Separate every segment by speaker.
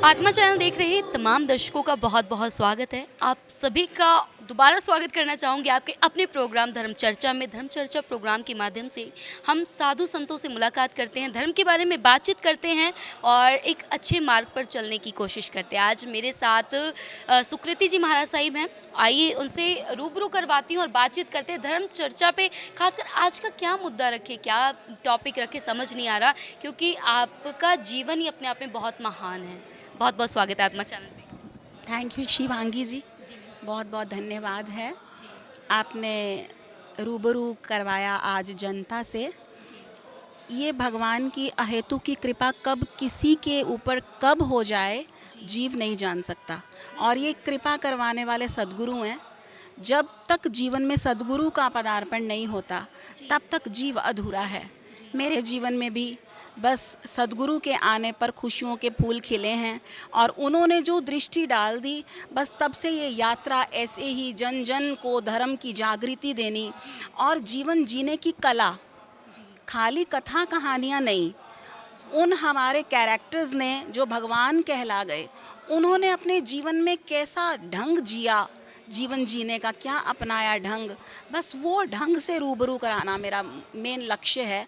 Speaker 1: आत्मा चैनल देख रहे तमाम दर्शकों का बहुत बहुत स्वागत है। आप सभी का दोबारा स्वागत करना चाहूँगी आपके अपने प्रोग्राम धर्म चर्चा में। धर्म चर्चा प्रोग्राम के माध्यम से हम साधु संतों से मुलाकात करते हैं, धर्म के बारे में बातचीत करते हैं और एक अच्छे मार्ग पर चलने की कोशिश करते हैं। आज मेरे साथ सुकृति जी महाराज साहिब हैं। आइए उनसे रूबरू करवाती हूँ और बातचीत करते हैं धर्म चर्चा पे। खासकर आज का क्या मुद्दा रखे, क्या टॉपिक रखे, समझ नहीं आ रहा, क्योंकि आपका जीवन ही अपने आप में बहुत महान है। बहुत बहुत स्वागत है आत्मा चैनल पे।
Speaker 2: थैंक यू शिवांगी जी,
Speaker 1: जी
Speaker 2: बहुत बहुत धन्यवाद है।
Speaker 1: जी
Speaker 2: आपने रूबरू करवाया आज जनता से। ये भगवान की अहेतु की कृपा कब किसी के ऊपर कब हो जाए जीव नहीं जान सकता। और ये कृपा करवाने वाले सद्गुरु हैं। जब तक जीवन में सद्गुरु का पदार्पण नहीं होता तब तक जीव अधूरा है। मेरे जीवन में भी बस सद्गुरु के आने पर खुशियों के फूल खिले हैं और उन्होंने जो दृष्टि डाल दी, बस तब से ये यात्रा ऐसे ही जन जन को धर्म की जागृति देनी और जीवन जीने की कला, खाली कथा कहानियाँ नहीं। उन हमारे कैरेक्टर्स ने जो भगवान कहला गए, उन्होंने अपने जीवन में कैसा ढंग जिया, जीवन जीने का क्या अपनाया ढंग, बस वो ढंग से रूबरू कराना मेरा मेन लक्ष्य है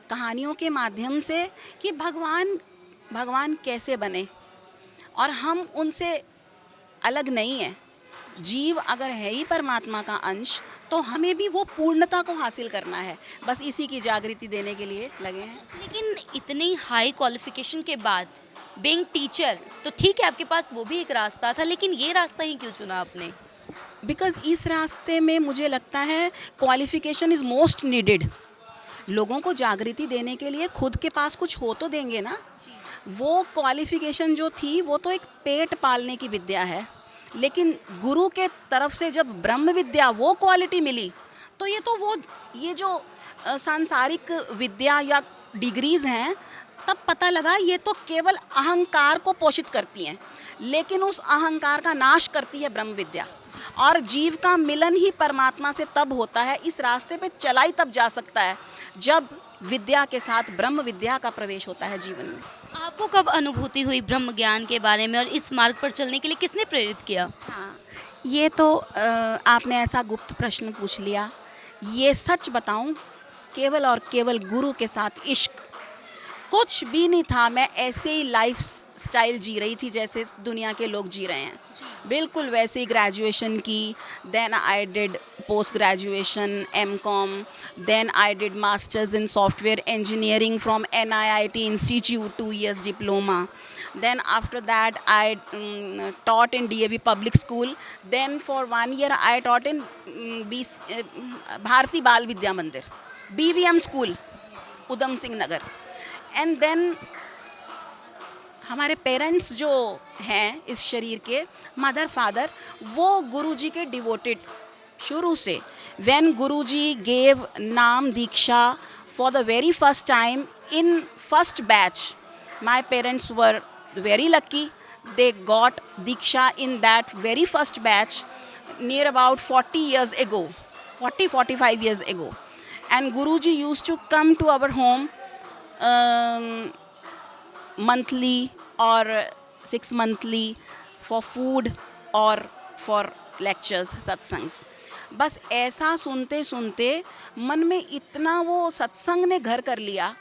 Speaker 2: कहानियों के माध्यम से कि भगवान कैसे बने और हम उनसे अलग नहीं हैं। जीव अगर है ही परमात्मा का अंश तो हमें भी वो पूर्णता को हासिल करना है। बस इसी की जागृति देने के लिए लगे हैं।
Speaker 1: लेकिन इतनी हाई क्वालिफिकेशन के बाद बीइंग टीचर तो ठीक है, आपके पास वो भी एक रास्ता था, लेकिन ये रास्ता ही क्यों चुना आपने?
Speaker 2: बिकॉज़ इस रास्ते में मुझे लगता है क्वालिफिकेशन इज़ मोस्ट नीडेड। लोगों को जागृति देने के लिए खुद के पास कुछ हो तो देंगे ना। वो क्वालिफिकेशन जो थी वो तो एक पेट पालने की विद्या है, लेकिन गुरु के तरफ से जब ब्रह्म विद्या वो क्वालिटी मिली तो ये जो सांसारिक विद्या या डिग्रीज़ हैं, तब पता लगा ये तो केवल अहंकार को पोषित करती हैं, लेकिन उस अहंकार का नाश करती है ब्रह्म विद्या। और जीव का मिलन ही परमात्मा से तब होता है, इस रास्ते पे चला ही तब जा सकता है जब विद्या के साथ ब्रह्म विद्या का प्रवेश होता है जीवन में।
Speaker 1: आपको कब अनुभूति हुई ब्रह्म ज्ञान के बारे में और इस मार्ग पर चलने के लिए किसने प्रेरित किया?
Speaker 2: हाँ, ये तो आपने ऐसा गुप्त प्रश्न पूछ लिया। ये सच बताऊं, केवल और केवल गुरु के साथ इश्क, कुछ भी नहीं था। मैं ऐसे ही लाइफ स्टाइल जी रही थी जैसे दुनिया के लोग जी रहे हैं, बिल्कुल वैसे ही ग्रेजुएशन की। Then I did post graduation MCom, then I did masters in software engineering from NIIT institute, 2 years diploma. Then after that I taught in DAV public school. Then for 1 year I taught in Bharati Bal Vidya Mandir, BVM school, Udham Singh Nagar. And then हमारे parents जो हैं इस शरीर के, mother father, वो गुरुजी के devoted शुरू से। When Guruji gave naam diksha for the very first time in first batch, my parents were very lucky. They got Diksha in that very first batch near about 40 years ago, 45 years ago. And Guruji used to come to our home monthly or 6 monthly for food or for lectures, satsangs. बस ऐसा सुनते सुनते मन में इतना वो सत्संग ने घर कर लिया।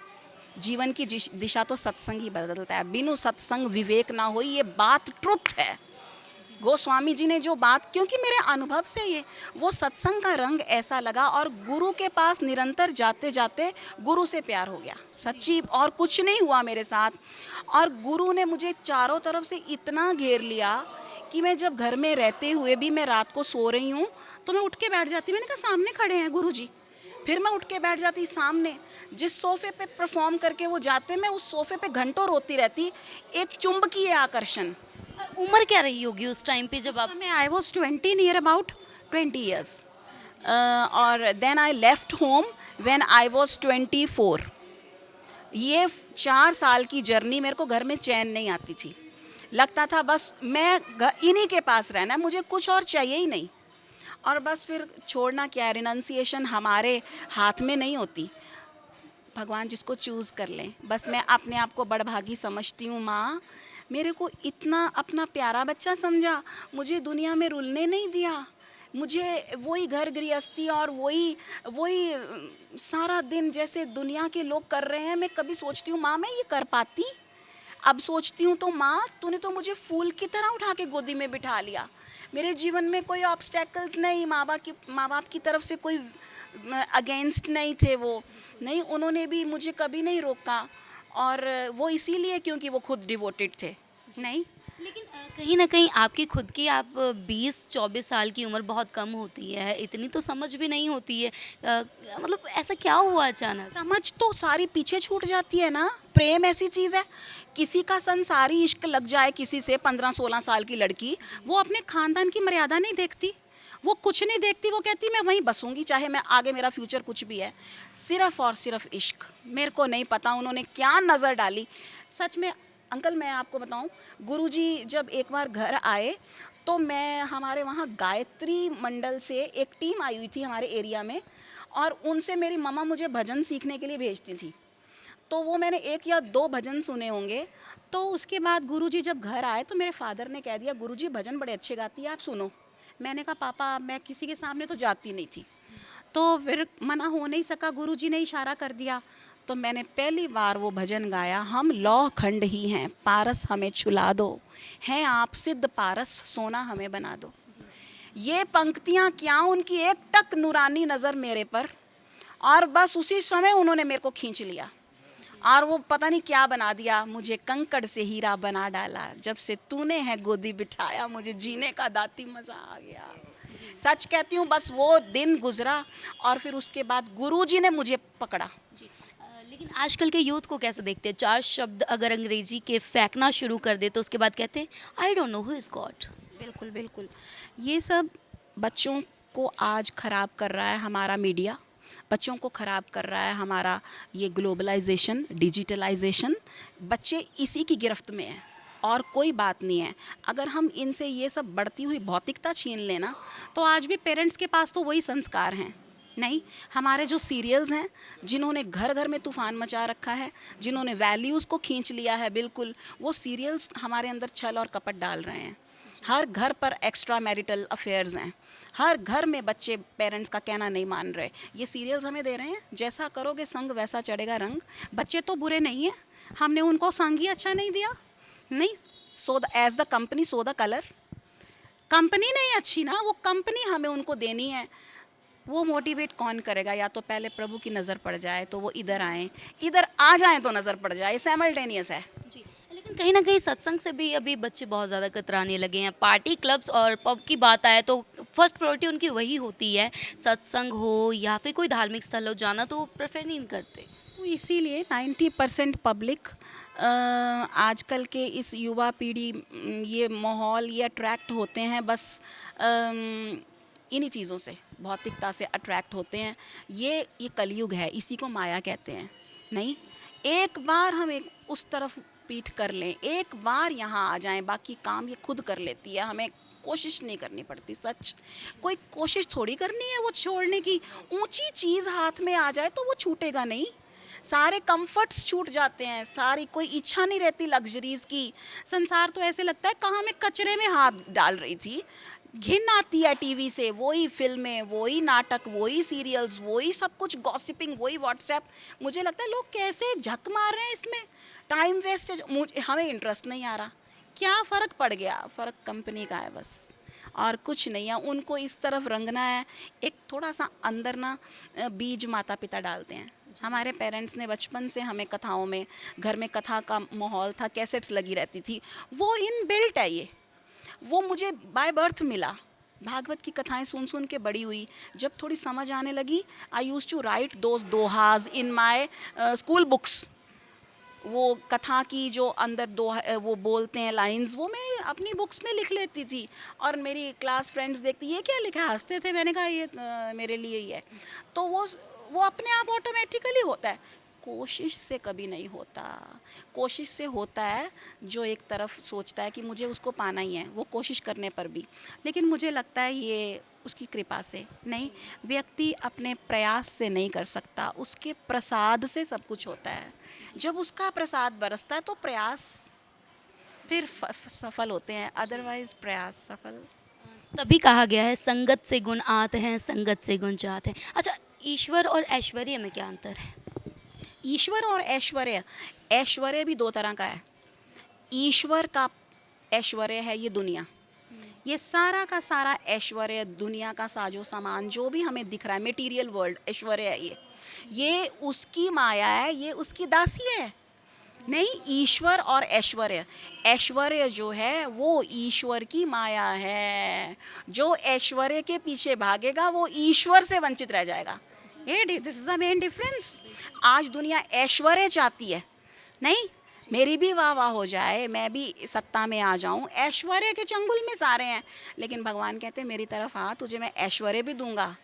Speaker 2: जीवन की दिशा तो सत्संग ही बदलता है। बिनु सत्संग विवेक ना हो, ये बात ट्रुथ है। गोस्वामी जी ने जो बात, क्योंकि मेरे अनुभव से ये वो सत्संग का रंग ऐसा लगा और गुरु के पास निरंतर जाते जाते गुरु से प्यार हो गया सच्ची, और कुछ नहीं हुआ मेरे साथ। और गुरु ने मुझे चारों तरफ से इतना घेर लिया कि मैं जब घर में रहते हुए भी मैं रात को सो रही हूँ तो मैं उठ के बैठ जाती। मैंने कहा सामने खड़े हैं गुरु जी, फिर मैं उठ के बैठ जाती सामने। जिस सोफ़े पे परफॉर्म करके वो जाते, मैं उस सोफ़े पे घंटों रोती रहती। एक चुंबकीय आकर्षण।
Speaker 1: उम्र क्या रही होगी उस टाइम पे जब आप?
Speaker 2: मैं I was 20, near about 20 years। और then I left home when I was 24। ये 4 साल की जर्नी मेरे को घर में चैन नहीं आती थी। लगता था बस मैं इन्हीं के पास रहना है, मुझे कुछ और चाहिए ही नहीं। और बस फिर छोड़ना क्या, रिनंसिएशन हमारे हाथ में नहीं होती। भगवान जिसको चूज़ कर लें। बस मैं अपने आप को बड़भागी समझती हूँ माँ, मेरे को इतना अपना प्यारा बच्चा समझा, मुझे दुनिया में रुलने नहीं दिया, मुझे वही घर गृहस्थी और वही वही सारा दिन जैसे दुनिया के लोग कर रहे हैं। मैं कभी सोचती हूँ माँ मैं ये कर पाती, अब सोचती हूँ तो माँ तूने तो मुझे फूल की तरह उठा के गोदी में बिठा लिया, मेरे जीवन में कोई ऑब्स्टेकल्स नहीं, माँ बाप की तरफ से कोई अगेंस्ट नहीं थे, वो नहीं, उन्होंने भी मुझे कभी नहीं रोका, और वो इसीलिए क्योंकि वो खुद डिवोटेड थे। नहीं,
Speaker 1: लेकिन कहीं न कहीं आपकी खुद की आप 20-24 साल की उम्र बहुत कम होती है, इतनी तो समझ भी नहीं होती है। मतलब ऐसा क्या हुआ अचानक?
Speaker 2: समझ तो सारी पीछे छूट जाती है ना। प्रेम ऐसी चीज़ है, किसी का संसारी इश्क लग जाए किसी से, 15-16 साल की लड़की, वो अपने खानदान की मर्यादा नहीं देखती, वो कुछ नहीं देखती, वो कहती मैं वहीं बसूंगी, चाहे मैं आगे मेरा फ्यूचर कुछ भी है, सिर्फ और सिर्फ इश्क। मेरे को नहीं पता उन्होंने क्या नज़र डाली। सच में अंकल मैं आपको बताऊं, गुरुजी जब एक बार घर आए तो मैं, हमारे वहाँ गायत्री मंडल से एक टीम आई हुई थी हमारे एरिया में, और उनसे मेरी मम्मा मुझे भजन सीखने के लिए भेजती थी, तो वो मैंने 1 या 2 भजन सुने होंगे। तो उसके बाद गुरुजी जब घर आए तो मेरे फादर ने कह दिया गुरुजी भजन बड़े अच्छे गाती है, आप सुनो। मैंने कहा पापा मैं किसी के सामने तो जाती नहीं थी, तो फिर मना हो नहीं सका, गुरुजी ने इशारा कर दिया, तो मैंने पहली बार वो भजन गाया, हम लौह खंड ही हैं, पारस हमें छुला दो, हैं आप सिद्ध पारस, सोना हमें बना दो। ये पंक्तियाँ क्या, उनकी एक टक नूरानी नज़र मेरे पर, और बस उसी समय उन्होंने मेरे को खींच लिया, और वो पता नहीं क्या बना दिया, मुझे कंकड़ से हीरा बना डाला, जब से तूने है गोदी बिठाया, मुझे जीने का दाती मज़ा आ गया। सच कहती हूँ, बस वो दिन गुजरा और फिर उसके बाद गुरुजी ने मुझे पकड़ा।
Speaker 1: लेकिन आजकल के यूथ को कैसे देखते हैं? 4 शब्द अगर अंग्रेजी के फेंकना शुरू कर दे तो उसके बाद कहते हैं I don't know who is God.
Speaker 2: बिल्कुल बिल्कुल, ये सब बच्चों को आज ख़राब कर रहा है हमारा मीडिया, बच्चों को ख़राब कर रहा है हमारा ये ग्लोबलाइजेशन, डिजिटलाइजेशन। बच्चे इसी की गिरफ्त में हैं और कोई बात नहीं है। अगर हम इनसे ये सब बढ़ती हुई भौतिकता छीन लेना, तो आज भी पेरेंट्स के पास तो वही संस्कार हैं। नहीं, हमारे जो सीरियल्स हैं, जिन्होंने घर घर में तूफ़ान मचा रखा है, जिन्होंने वैल्यूज़ को खींच लिया है, बिल्कुल वो सीरियल्स हमारे अंदर छल और कपट डाल रहे हैं। हर घर पर एक्स्ट्रा मैरिटल अफेयर्स हैं, हर घर में बच्चे पेरेंट्स का कहना नहीं मान रहे। ये सीरियल्स हमें दे रहे हैं, जैसा करोगे संग वैसा चढ़ेगा रंग। बच्चे तो बुरे नहीं हैं, हमने उनको संग ही अच्छा नहीं दिया। नहीं, so the as the company so the colour. Company नहीं अच्छी ना, वो कंपनी हमें उनको देनी है। वो मोटिवेट कौन करेगा? या तो पहले प्रभु की नज़र पड़ जाए तो वो इधर आएँ, इधर आ जाएँ तो नज़र पड़ जाए, साइमल्टेनियस है।
Speaker 1: जी, लेकिन कहीं न कहीं सत्संग से भी अभी बच्चे बहुत ज़्यादा कतराने लगे हैं। पार्टी क्लब्स और पब की बात आए तो फर्स्ट प्रायोरिटी उनकी वही होती है, सत्संग हो या फिर कोई धार्मिक स्थल हो, जाना तो प्रेफर नहीं करते।
Speaker 2: तो इसीलिए 90% पब्लिक आजकल के इस युवा पीढ़ी, ये माहौल, ये अट्रैक्ट होते हैं बस इन्हीं चीज़ों से, भौतिकता से अट्रैक्ट होते हैं। ये कलयुग है, इसी को माया कहते हैं। नहीं, एक बार हम एक उस तरफ पीठ कर लें, एक बार यहाँ आ जाएं, बाकी काम ये खुद कर लेती है, हमें कोशिश नहीं करनी पड़ती। सच, कोई कोशिश थोड़ी करनी है वो छोड़ने की। ऊंची चीज़ हाथ में आ जाए तो वो छूटेगा नहीं, सारे कंफर्ट्स छूट जाते हैं, सारी कोई इच्छा नहीं रहती लग्जरीज़ की। संसार तो ऐसे लगता है कहाँ मैं कचरे में हाथ डाल रही थी। घिन आती है टीवी से, वही फिल्में, वही नाटक, वही सीरियल्स, वही सब कुछ, गॉसिपिंग, वही व्हाट्सएप। मुझे लगता है लोग कैसे झक मार रहे हैं इसमें, टाइम वेस्ट है। मुझे, हमें इंटरेस्ट नहीं आ रहा। क्या फ़र्क पड़ गया? फ़र्क कंपनी का है बस, और कुछ नहीं है। उनको इस तरफ रंगना है, एक थोड़ा सा अंदर ना बीज माता पिता डालते हैं। हमारे पेरेंट्स ने बचपन से हमें कथाओं में, घर में कथा का माहौल था, कैसेट्स लगी रहती थी, वो इन बिल्ट है। ये वो मुझे बाय बर्थ मिला। भागवत की कथाएं सुन सुन के बड़ी हुई। जब थोड़ी समझ आने लगी, I used to write those दोहाज इन माय स्कूल बुक्स। वो कथा की जो अंदर दो वो बोलते हैं लाइंस, वो मैं अपनी बुक्स में लिख लेती थी, और मेरी क्लास फ्रेंड्स देखती ये क्या लिखा है, हंसते थे। मैंने कहा ये मेरे लिए ही है। तो वो अपने आप ऑटोमेटिकली होता है, कोशिश से कभी नहीं होता। कोशिश से होता है जो एक तरफ सोचता है कि मुझे उसको पाना ही है, वो कोशिश करने पर भी। लेकिन मुझे लगता है ये उसकी कृपा से नहीं, व्यक्ति अपने प्रयास से नहीं कर सकता, उसके प्रसाद से सब कुछ होता है। जब उसका प्रसाद बरसता है तो प्रयास फिर सफल होते हैं, अदरवाइज प्रयास सफल।
Speaker 1: तभी कहा गया है संगत से गुण आते हैं, संगत से गुण जाते हैं। अच्छा, ईश्वर और ऐश्वर्य में क्या अंतर है?
Speaker 2: ईश्वर और ऐश्वर्य, ऐश्वर्य भी दो तरह का है। ईश्वर का ऐश्वर्य है ये दुनिया, ये सारा का सारा ऐश्वर्य, दुनिया का साजो सामान जो भी हमें दिख रहा है, मटेरियल वर्ल्ड ऐश्वर्य है ये उसकी माया है, ये उसकी दासी है। नहीं, ईश्वर और ऐश्वर्य, ऐश्वर्य जो है वो ईश्वर की माया है। जो ऐश्वर्य के पीछे भागेगा वो ईश्वर से वंचित रह जाएगा। ये this is the main difference. आज दुनिया ऐश्वर्य चाहती है, नहीं मेरी भी वाह वाह हो जाए, मैं भी सत्ता में आ जाऊं, ऐश्वर्य के चंगुल में सारे हैं। लेकिन भगवान कहते हैं मेरी तरफ आ, तुझे मैं ऐश्वर्य भी दूंगा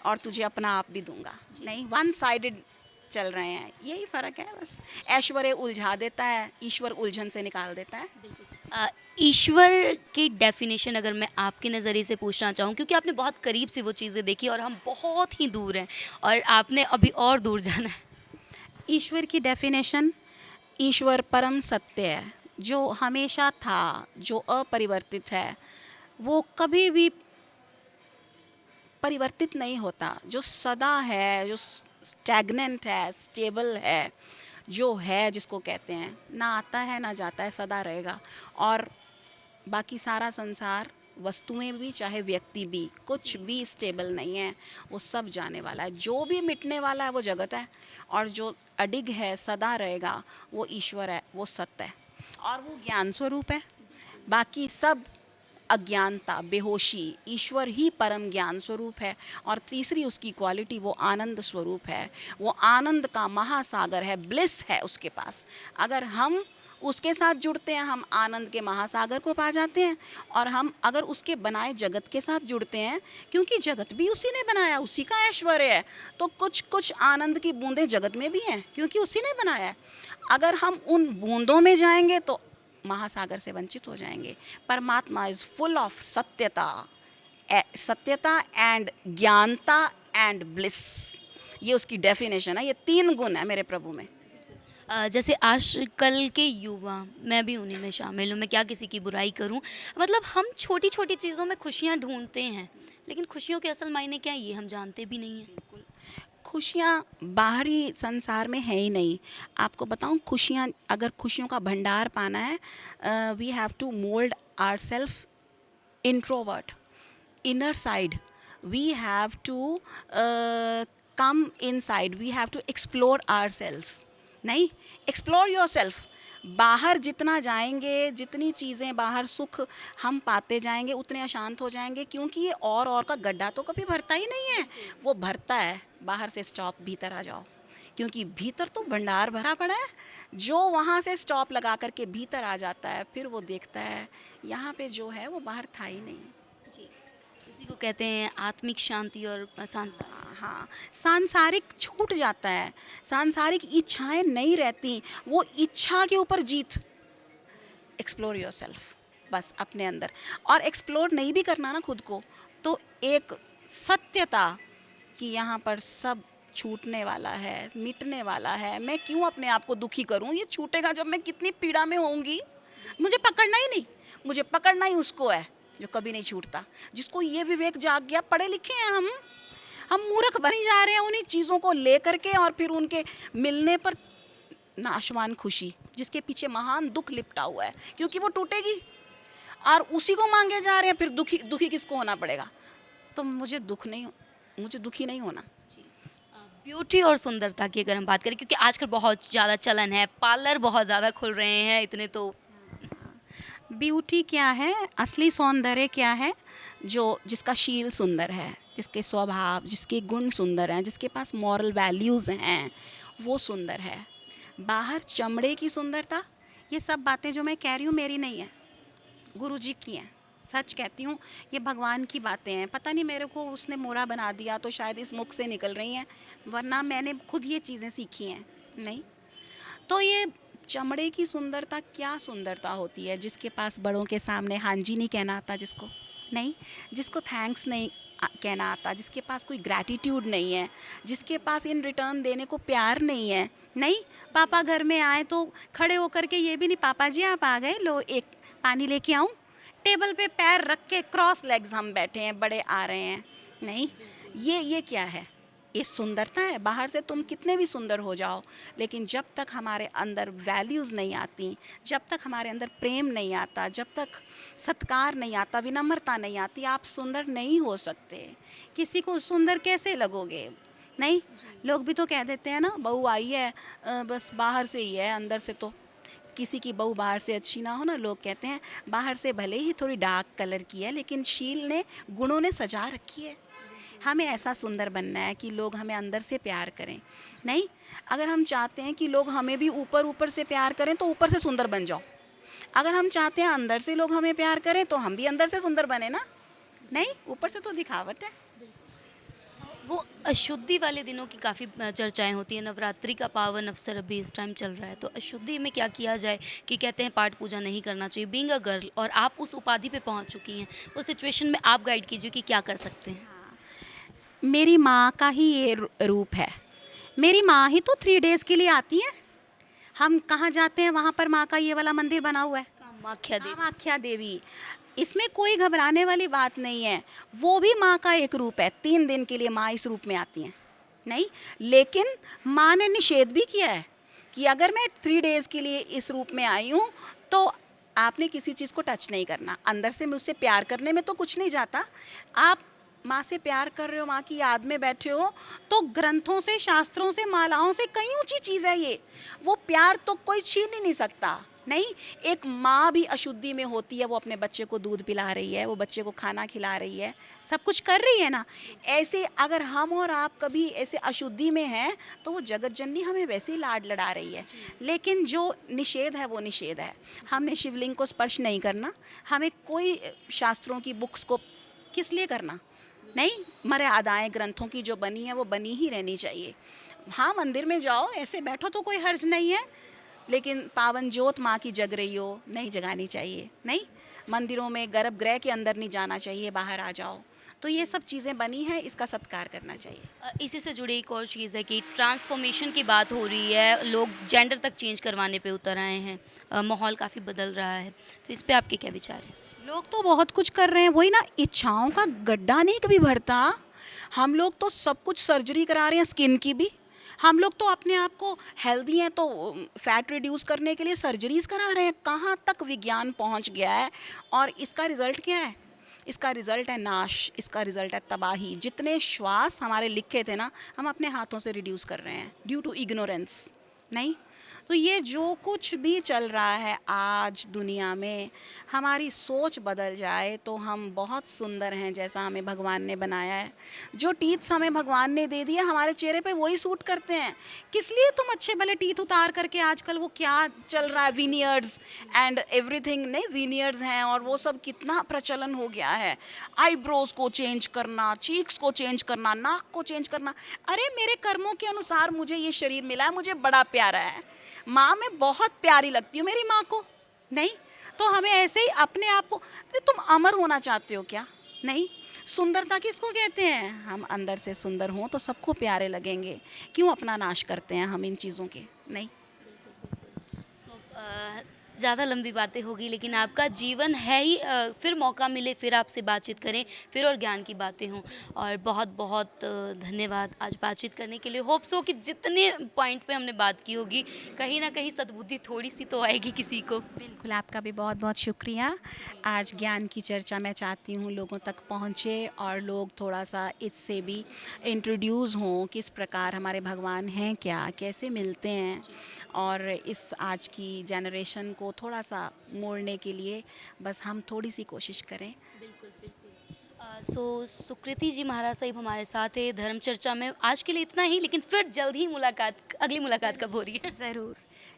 Speaker 2: और तुझे अपना आप भी दूंगा। नहीं, वन साइडेड चल रहे हैं, यही फ़र्क है बस। ऐश्वर्य उलझा देता है, ईश्वर उलझन से निकाल देता है।
Speaker 1: ईश्वर की डेफिनेशन अगर मैं आपके नज़रिए से पूछना चाहूँ, क्योंकि आपने बहुत करीब से वो चीज़ें देखी और हम बहुत ही दूर हैं और आपने अभी और दूर जाना है।
Speaker 2: ईश्वर की डेफिनेशन, ईश्वर परम सत्य है, जो हमेशा था, जो अपरिवर्तित है, वो कभी भी परिवर्तित नहीं होता, जो सदा है, जो स्टैग्नेंट है, स्टेबल है, जो है जिसको कहते हैं, ना आता है ना जाता है, सदा रहेगा। और बाकी सारा संसार, वस्तुएं भी चाहे व्यक्ति भी, कुछ भी स्टेबल नहीं है, वो सब जाने वाला है। जो भी मिटने वाला है वो जगत है, और जो अडिग है, सदा रहेगा, वो ईश्वर है, वो सत्य है, और वो ज्ञान स्वरूप है। बाकी सब अज्ञानता, बेहोशी, ईश्वर ही परम ज्ञान स्वरूप है। और तीसरी उसकी क्वालिटी वो आनंद स्वरूप है, वो आनंद का महासागर है, ब्लिस है उसके पास। अगर हम उसके साथ जुड़ते हैं, हम आनंद के महासागर को पा जाते हैं। और हम अगर उसके बनाए जगत के साथ जुड़ते हैं, क्योंकि जगत भी उसी ने बनाया, उसी का ऐश्वर्य है, तो कुछ कुछ आनंद की बूंदें जगत में भी हैं, क्योंकि उसी ने बनाया है। अगर हम उन बूंदों में जाएंगे तो महासागर से वंचित हो जाएंगे। परमात्मा इज़ फुल ऑफ सत्यता, सत्यता एंड ज्ञानता एंड ब्लिस, ये उसकी डेफिनेशन है। ये तीन गुण है मेरे प्रभु में।
Speaker 1: जैसे आजकल के युवा, मैं भी उन्हीं में शामिल हूँ, मैं क्या किसी की बुराई करूँ, मतलब हम छोटी छोटी चीज़ों में खुशियाँ ढूंढते हैं, लेकिन खुशियों के असल मायने क्या है ये हम जानते भी नहीं हैं।
Speaker 2: खुशियाँ बाहरी संसार में है ही नहीं। आपको बताऊँ, खुशियाँ, अगर खुशियों का भंडार पाना है, we have to mould our self introvert, inner side. We have to come inside, we have to explore our selves. नहीं, एक्सप्लोर योर सेल्फ। बाहर जितना जाएंगे, जितनी चीज़ें बाहर सुख हम पाते जाएंगे, उतने अशांत हो जाएंगे, क्योंकि ये और का गड्ढा तो कभी भरता ही नहीं है, वो भरता है बाहर से स्टॉप, भीतर आ जाओ, क्योंकि भीतर तो भंडार भरा पड़ा है। जो वहाँ से स्टॉप लगा करके भीतर आ जाता है, फिर वो देखता है यहाँ पे जो है वो बाहर था ही नहीं।
Speaker 1: जी, इसी को कहते हैं आत्मिक शांति और सांसारिक।
Speaker 2: हाँ, सांसारिक छूट जाता है, सांसारिक इच्छाएं नहीं रहती, वो इच्छा के ऊपर जीत। एक्सप्लोर योरसेल्फ, बस अपने अंदर। और एक्सप्लोर नहीं भी करना ना खुद को, तो एक सत्यता कि यहाँ पर सब छूटने वाला है, मिटने वाला है। मैं क्यों अपने आप को दुखी करूँ, ये छूटेगा जब मैं कितनी पीड़ा में होऊंगी। मुझे पकड़ना ही नहीं, मुझे पकड़ना ही उसको है जो कभी नहीं छूटता, जिसको ये विवेक जाग गया। पढ़े लिखे हैं हम मूर्ख बनी जा रहे हैं उन्हीं चीज़ों को लेकर के, और फिर उनके मिलने पर नाशवान खुशी, जिसके पीछे महान दुख लिपटा हुआ है, क्योंकि वो टूटेगी, और उसी को मांगे जा रहे हैं। फिर दुखी किसको होना पड़ेगा? तो मुझे दुखी नहीं होना।
Speaker 1: ब्यूटी और सुंदरता की अगर हम बात करें, क्योंकि आजकल बहुत ज़्यादा चलन है, पार्लर बहुत ज़्यादा खुल रहे हैं, इतने तो
Speaker 2: ब्यूटी क्या है, असली सौंदर्य क्या है? जिसका शील सुंदर है, जिसके स्वभाव, जिसके गुण सुंदर हैं, जिसके पास मॉरल वैल्यूज़ हैं, वो सुंदर है। बाहर चमड़े की सुंदरता, ये सब बातें जो मैं कह रही हूँ मेरी नहीं है, गुरु जी की हैं। सच कहती हूँ, ये भगवान की बातें हैं। पता नहीं मेरे को उसने मोरा बना दिया तो शायद इस मुख से निकल रही हैं, वरना मैंने खुद ये चीज़ें सीखी हैं नहीं। तो ये चमड़े की सुंदरता क्या सुंदरता होती है? जिसके पास बड़ों के सामने हाँ जी नहीं कहना आता, जिसको थैंक्स नहीं कहना आता, जिसके पास कोई ग्रैटिट्यूड नहीं है, जिसके पास इन रिटर्न देने को प्यार नहीं है। नहीं, पापा घर में आए तो खड़े होकर के ये भी नहीं, पापा जी आप आ गए, लो एक पानी लेके आऊं? टेबल पे पैर रख के क्रॉस लेग्स हम बैठे हैं, बड़े आ रहे हैं। नहीं, ये क्या है? ये सुंदरता है? बाहर से तुम कितने भी सुंदर हो जाओ, लेकिन जब तक हमारे अंदर वैल्यूज़ नहीं आती, जब तक हमारे अंदर प्रेम नहीं आता, जब तक सत्कार नहीं आता, विनम्रता नहीं आती, आप सुंदर नहीं हो सकते। किसी को सुंदर कैसे लगोगे? नहीं, लोग भी तो कह देते हैं ना, बहू आई है बस बाहर से ही है, अंदर से तो किसी की बहू बाहर से अच्छी ना हो ना, लोग कहते हैं बाहर से भले ही थोड़ी डार्क कलर की है, लेकिन शील ने, गुणों ने सजा रखी है। हमें ऐसा सुंदर बनना है कि लोग हमें अंदर से प्यार करें। नहीं, अगर हम चाहते हैं कि लोग हमें भी ऊपर ऊपर से प्यार करें तो ऊपर से सुंदर बन जाओ। अगर हम चाहते हैं अंदर से लोग हमें प्यार करें तो हम भी अंदर से सुंदर बने ना। नहीं, ऊपर से तो दिखावट है।
Speaker 1: वो अशुद्धि वाले दिनों की काफ़ी चर्चाएं होती हैं। नवरात्रि का पावन अवसर अभी इस टाइम चल रहा है, तो अशुद्धि में क्या किया जाए? कि कहते हैं पाठ पूजा नहीं करना चाहिए, बीइंग अ गर्ल, और आप उस उपाधि पे पहुंच चुकी हैं, उस सिचुएशन में आप गाइड कीजिए कि क्या कर सकते हैं।
Speaker 2: मेरी माँ का ही ये रूप है। मेरी माँ ही तो 3 डेज़ के लिए आती है। हम कहाँ जाते हैं, वहाँ पर माँ का ये वाला मंदिर बना हुआ है,
Speaker 1: कामाख्या देवी।
Speaker 2: कामाख्या देवी। इसमें कोई घबराने वाली बात नहीं है। वो भी माँ का एक रूप है। 3 दिन के लिए माँ इस रूप में आती हैं। नहीं, लेकिन माँ ने निषेध भी किया है कि अगर मैं 3 डेज़ के लिए इस रूप में आई हूँ तो आपने किसी चीज़ को टच नहीं करना। अंदर से मुझसे प्यार करने में तो कुछ नहीं जाता। आप माँ से प्यार कर रहे हो, माँ की याद में बैठे हो, तो ग्रंथों से, शास्त्रों से, मालाओं से कहीं ऊंची चीज़ है ये। वो प्यार तो कोई छीन ही नहीं सकता। नहीं, एक माँ भी अशुद्धि में होती है, वो अपने बच्चे को दूध पिला रही है, वो बच्चे को खाना खिला रही है, सब कुछ कर रही है ना। ऐसे अगर हम और आप कभी ऐसे अशुद्धि में हैं तो वो जगत जननी हमें वैसे ही लाड लड़ा रही है। लेकिन जो निषेध है वो निषेध है। हमने शिवलिंग को स्पर्श नहीं करना। हमें कोई शास्त्रों की बुक्स को किस लिए करना? नहीं, मर्यादाएं ग्रंथों की जो बनी है वो बनी ही रहनी चाहिए। हाँ, मंदिर में जाओ, ऐसे बैठो तो कोई हर्ज नहीं है, लेकिन पावन ज्योत माँ की जग रही हो, नहीं जगानी चाहिए। नहीं, मंदिरों में गर्भगृह के अंदर नहीं जाना चाहिए, बाहर आ जाओ। तो ये सब चीज़ें बनी हैं, इसका सत्कार करना चाहिए।
Speaker 1: इसी से जुड़ी एक और चीज़ है कि ट्रांसफॉर्मेशन की बात हो रही है, लोग जेंडर तक चेंज करवाने पे उतर आए हैं, माहौल काफ़ी बदल रहा है, तो इस पे आपके क्या विचार हैं?
Speaker 2: लोग तो बहुत कुछ कर रहे हैं, वही ना, इच्छाओं का गड्ढा नहीं कभी भरता। हम लोग तो सब कुछ सर्जरी करा रहे हैं, स्किन की भी। हम लोग तो अपने आप को हेल्दी हैं तो फैट रिड्यूस करने के लिए सर्जरीज करा रहे हैं। कहाँ तक विज्ञान पहुंच गया है, और इसका रिजल्ट क्या है? इसका रिजल्ट है नाश, इसका रिजल्ट है तबाही। जितने श्वास हमारे लिखे थे ना, हम अपने हाथों से रिड्यूस कर रहे हैं ड्यू टू इग्नोरेंस। नहीं, तो ये जो कुछ भी चल रहा है आज दुनिया में, हमारी सोच बदल जाए तो हम बहुत सुंदर हैं जैसा हमें भगवान ने बनाया है। जो टीथ्स हमें भगवान ने दे दिया, हमारे चेहरे पे वही सूट करते हैं। किस लिए तुम अच्छे भले टीथ उतार करके, आजकल वो क्या चल रहा है, विनियर्ड्स एंड एवरीथिंग, नहीं विनियर्ड्स हैं और वो सब कितना प्रचलन हो गया है। आईब्रोज को चेंज करना, चीक्स को चेंज करना, नाक को चेंज करना। अरे मेरे कर्मों के अनुसार मुझे ये शरीर मिला है, मुझे बड़ा प्यारा है। माँ मैं बहुत प्यारी लगती हूँ मेरी माँ को। नहीं, तो हमें ऐसे ही अपने आप को, अरे तुम अमर होना चाहते हो क्या? नहीं, सुंदरता किसको कहते हैं? हम अंदर से सुंदर हों तो सबको प्यारे लगेंगे। क्यों अपना नाश करते हैं हम इन चीज़ों के? नहीं।
Speaker 1: ज़्यादा लंबी बातें होगी, लेकिन आपका जीवन है ही, फिर मौका मिले फिर आपसे बातचीत करें, फिर और ज्ञान की बातें हों। और बहुत बहुत धन्यवाद आज बातचीत करने के लिए। होप्स हो कि जितने पॉइंट पे हमने बात की होगी, कहीं ना कहीं सद्बुद्धि थोड़ी सी तो आएगी किसी को।
Speaker 2: बिल्कुल, आपका भी बहुत बहुत शुक्रिया। आज ज्ञान की चर्चा मैं चाहती हूँ लोगों तक पहुँचे और लोग थोड़ा सा इससे भी इंट्रोड्यूस हों, किस प्रकार हमारे भगवान हैं, क्या कैसे मिलते हैं, और इस आज की जनरेशन को थोड़ा सा मोड़ने के लिए बस हम थोड़ी सी कोशिश करें।
Speaker 1: बिल्कुल बिल्कुल। सो सुकृति जी महाराज साहिब हमारे साथ है धर्म चर्चा में। आज के लिए इतना ही, लेकिन फिर जल्द ही मुलाकात, अगली मुलाकात कब हो रही है?
Speaker 2: ज़रूर,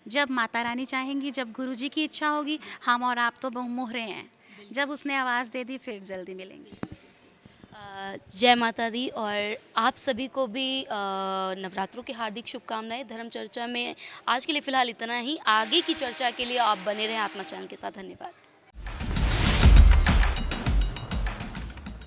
Speaker 2: जब माता रानी चाहेंगी, जब गुरु जी की इच्छा होगी। हम और आप तो मोहरे हैं, जब उसने आवाज़ दे दी फिर जल्दी मिलेंगे।
Speaker 1: जय माता दी। और आप सभी को भी नवरात्रों की हार्दिक शुभकामनाएं। धर्म चर्चा में आज के लिए फ़िलहाल इतना ही। आगे की चर्चा के लिए आप बने रहें आत्मा चैनल के साथ। धन्यवाद।